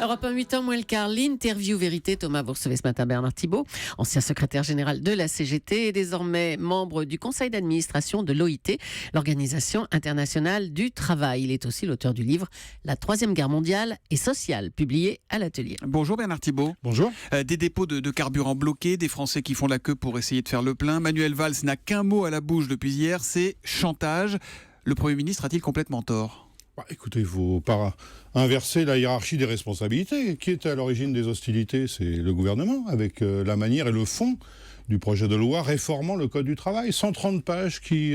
Europe 1, 8h moins le quart, l'interview vérité. Thomas, vous recevez ce matin Bernard Thibault, ancien secrétaire général de la CGT et désormais membre du conseil d'administration de l'OIT, l'Organisation internationale du travail. Il est aussi l'auteur du livre « La Troisième Guerre mondiale et sociale », publié à l'Atelier. Bonjour Bernard Thibault. Bonjour. Des dépôts de carburant bloqués, des Français qui font la queue pour essayer de faire le plein. Manuel Valls n'a qu'un mot à la bouche depuis hier, c'est chantage. Le Premier ministre a-t-il complètement tort ? Écoutez, il ne faut pas inverser la hiérarchie des responsabilités. Qui était à l'origine des hostilités ? C'est le gouvernement, avec la manière et le fond du projet de loi réformant le Code du travail. 130 pages qui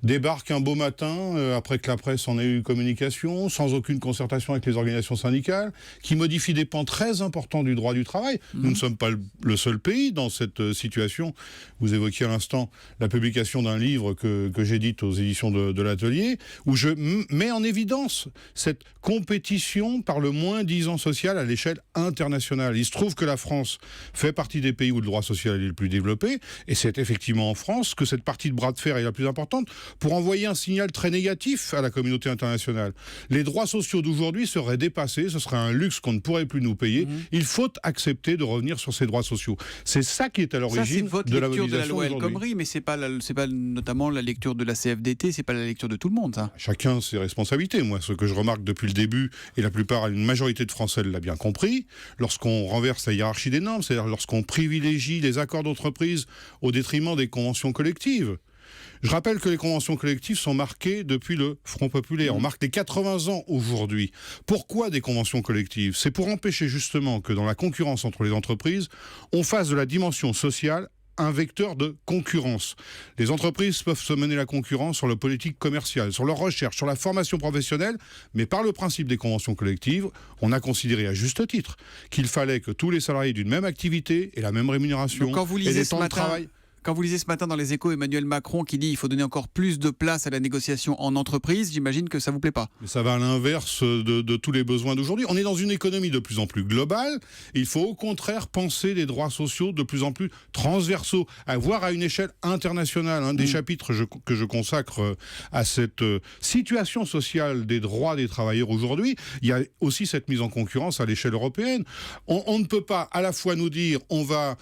débarquent un beau matin, après que la presse en ait eu communication, sans aucune concertation avec les organisations syndicales, qui modifient des pans très importants du droit du travail. Nous ne sommes pas le seul pays dans cette situation. Vous évoquiez à l'instant la publication d'un livre que j'édite aux éditions de l'Atelier, où je mets en évidence cette compétition par le moins-disant social à l'échelle internationale. Il se trouve que la France fait partie des pays où le droit social est le plus développé, et c'est effectivement en France que cette partie de bras de fer est la plus importante pour envoyer un signal très négatif à la communauté internationale. Les droits sociaux d'aujourd'hui seraient dépassés, ce serait un luxe qu'on ne pourrait plus nous payer. Il faut accepter de revenir sur ces droits sociaux. C'est ça qui est à l'origine de la mobilisation lecture de la loi El aujourd'hui. Khomri, mais c'est pas notamment la lecture de la CFDT, c'est pas la lecture de tout le monde, ça. Chacun ses responsabilités. Moi, ce que je remarque depuis le début, et la plupart, une majorité de Français l'a bien compris, lorsqu'on renverse la hiérarchie des normes, c'est-à-dire lorsqu'on privilégie les accords d'entreprise au détriment des conventions collectives. Je rappelle que les conventions collectives sont marquées depuis le Front populaire. On marque les 80 ans aujourd'hui. Pourquoi des conventions collectives ? C'est pour empêcher justement que dans la concurrence entre les entreprises, on fasse de la dimension sociale un vecteur de concurrence. Les entreprises peuvent se mener la concurrence sur la politique commerciale, sur leur recherche, sur la formation professionnelle, mais par le principe des conventions collectives, on a considéré à juste titre qu'il fallait que tous les salariés d'une même activité aient la même rémunération. Donc quand vous lisez et des ce temps de matin, travail. Quand vous lisez ce matin dans les Échos Emmanuel Macron qui dit qu'il faut donner encore plus de place à la négociation en entreprise, j'imagine que ça vous plaît pas. Mais ça va à l'inverse de tous les besoins d'aujourd'hui. On est dans une économie de plus en plus globale. Il faut au contraire penser des droits sociaux de plus en plus transversaux, à voir à une échelle internationale. Un des chapitres que je consacre à cette situation sociale des droits des travailleurs aujourd'hui, il y a aussi cette mise en concurrence à l'échelle européenne. On ne peut pas à la fois nous dire on va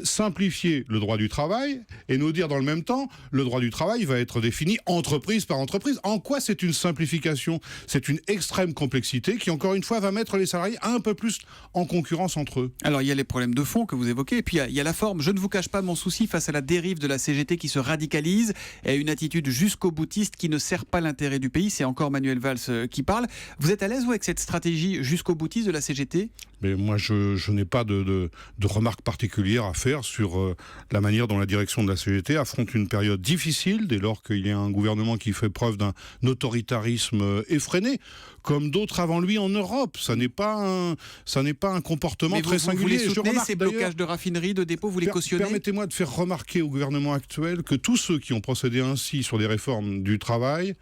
simplifier le droit du travail et nous dire dans le même temps le droit du travail va être défini entreprise par entreprise. En quoi c'est une simplification ? C'est une extrême complexité qui encore une fois va mettre les salariés un peu plus en concurrence entre eux. Alors il y a les problèmes de fond que vous évoquez et puis il y a la forme. Je ne vous cache pas mon souci face à la dérive de la CGT qui se radicalise et à une attitude jusqu'au boutiste qui ne sert pas l'intérêt du pays. C'est encore Manuel Valls qui parle. Vous êtes à l'aise vous avec cette stratégie jusqu'au boutiste de la CGT ? Mais moi je n'ai pas de remarques particulières à faire sur la manière dont la direction de la CGT affronte une période difficile dès lors qu'il y a un gouvernement qui fait preuve d'un autoritarisme effréné, comme d'autres avant lui en Europe. Ça n'est pas un comportement très singulier. Vous les soutenez, ces blocages de raffineries, de dépôts, vous les cautionnez ? Permettez-moi de faire remarquer au gouvernement actuel que tous ceux qui ont procédé ainsi sur des réformes du travail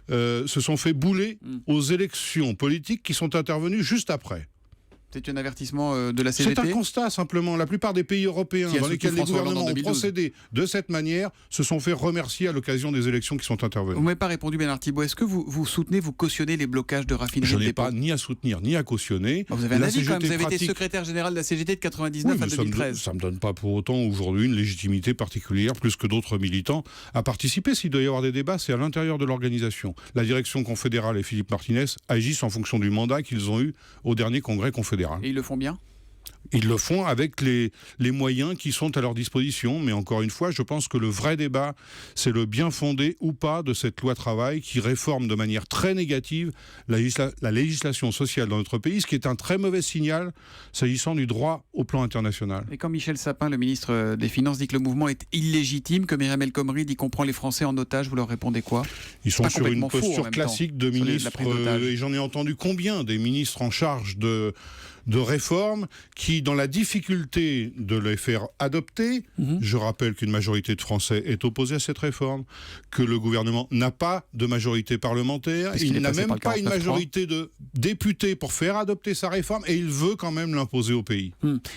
se sont fait bouler aux élections politiques qui sont intervenues juste après. C'est un avertissement de la CGT ? C'est un constat simplement. La plupart des pays européens dans lesquels les gouvernements ont procédé de cette manière se sont fait remercier à l'occasion des élections qui sont intervenues. Vous ne m'avez pas répondu Bernard Thibault. Est-ce que vous soutenez, vous cautionnez les blocages de raffineries ? Je n'ai pas ni à soutenir ni à cautionner. Vous avez un avis quand même. Vous avez été secrétaire général de la CGT de 99 à 2013. Ça ne me donne pas pour autant aujourd'hui une légitimité particulière, plus que d'autres militants, à participer. S'il doit y avoir des débats, c'est à l'intérieur de l'organisation. La direction confédérale et Philippe Martinez agissent en fonction du mandat qu'ils ont eu au dernier congrès confédéral. Et ils le font bien ? Ils le font avec les moyens qui sont à leur disposition. Mais encore une fois, je pense que le vrai débat, c'est le bien fondé ou pas de cette loi travail qui réforme de manière très négative la législation sociale dans notre pays, ce qui est un très mauvais signal s'agissant du droit au plan international. Et quand Michel Sapin, le ministre des Finances, dit que le mouvement est illégitime, que Myriam El Khomri dit qu'on prend les Français en otage, vous leur répondez quoi ? Ils sont sur une posture classique de ministre, et j'en ai entendu combien des ministres en charge de réformes qui, dans la difficulté de les faire adopter, je rappelle qu'une majorité de Français est opposée à cette réforme, que le gouvernement n'a pas de majorité parlementaire, il n'a même pas une majorité de députés pour faire adopter sa réforme, et il veut quand même l'imposer au pays.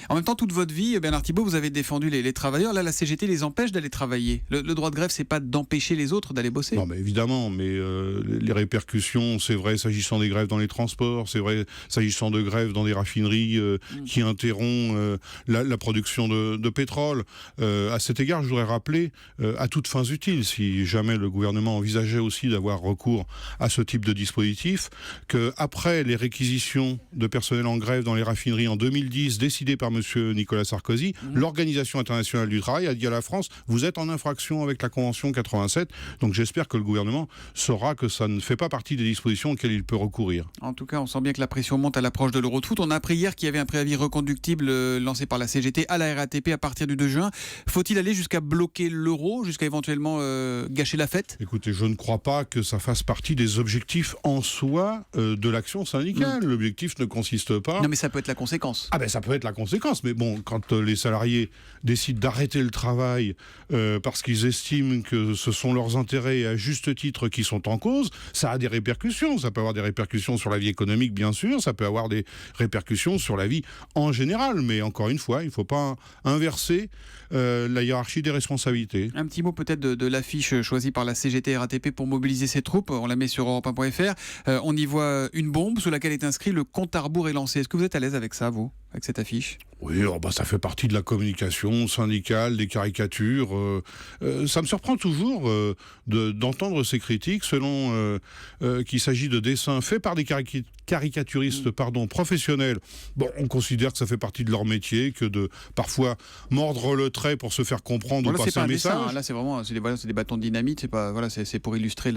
En même temps, toute votre vie, Bernard Thibault, vous avez défendu les travailleurs. Là, la CGT les empêche d'aller travailler. Le droit de grève, c'est pas d'empêcher les autres d'aller bosser. Non, mais évidemment, mais les répercussions, c'est vrai s'agissant des grèves dans les transports, c'est vrai s'agissant de grèves dans des raffineries qui interrompent la production de pétrole. À cet égard, je voudrais rappeler, à toutes fins utiles, si jamais le gouvernement envisageait aussi d'avoir recours à ce type de dispositif, qu'après les réquisitions de personnel en grève dans les raffineries en 2010, décidées par M. Nicolas Sarkozy, l'Organisation internationale du travail a dit à la France, vous êtes en infraction avec la Convention 87, donc j'espère que le gouvernement saura que ça ne fait pas partie des dispositions auxquelles il peut recourir. En tout cas, on sent bien que la pression monte à l'approche de l'Euro de foot. On a appris hier qu'il y avait un préavis reconductible lancé par la CGT à la RATP à partir du 2 juin. Faut-il aller jusqu'à bloquer l'euro, jusqu'à éventuellement gâcher la fête ? Écoutez, je ne crois pas que ça fasse partie des objectifs en soi de l'action syndicale. L'objectif ne consiste pas... Non, mais ça peut être la conséquence. Ah ben ça peut être la conséquence, mais bon, quand les salariés décident d'arrêter le travail parce qu'ils estiment que ce sont leurs intérêts à juste titre qui sont en cause, ça a des répercussions. Ça peut avoir des répercussions sur la vie économique, bien sûr, ça peut avoir des répercussions sur la vie en général, mais encore une fois, il ne faut pas inverser la hiérarchie des responsabilités. Un petit mot peut-être de l'affiche choisie par la CGT RATP pour mobiliser ses troupes. On la met sur europe1.fr. On y voit une bombe sous laquelle est inscrit le compte à rebours est lancé. Est-ce que vous êtes à l'aise avec ça, vous, avec cette affiche ? Oui, ça fait partie de la communication syndicale, des caricatures. Ça me surprend toujours d'entendre ces critiques selon qu'il s'agit de dessins faits par des caricaturistes professionnels. Bon, on considère que ça fait partie de leur métier, que de parfois mordre le trait pour se faire comprendre ou passer un message. Dessin, hein. Là, c'est vraiment c'est des bâtons de dynamite. C'est pour illustrer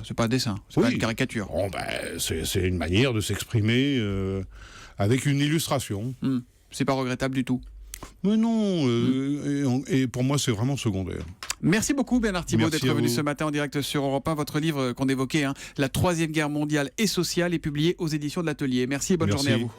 c'est pas un dessin, c'est pas une caricature. Bon, c'est une manière de s'exprimer avec une illustration. C'est pas regrettable du tout. Mais non, et pour moi c'est vraiment secondaire. Merci beaucoup Bernard Thibault d'être venu ce matin en direct sur Europe 1. Votre livre qu'on évoquait, La Troisième Guerre mondiale et sociale, est publié aux éditions de l'Atelier. Merci et bonne journée à vous.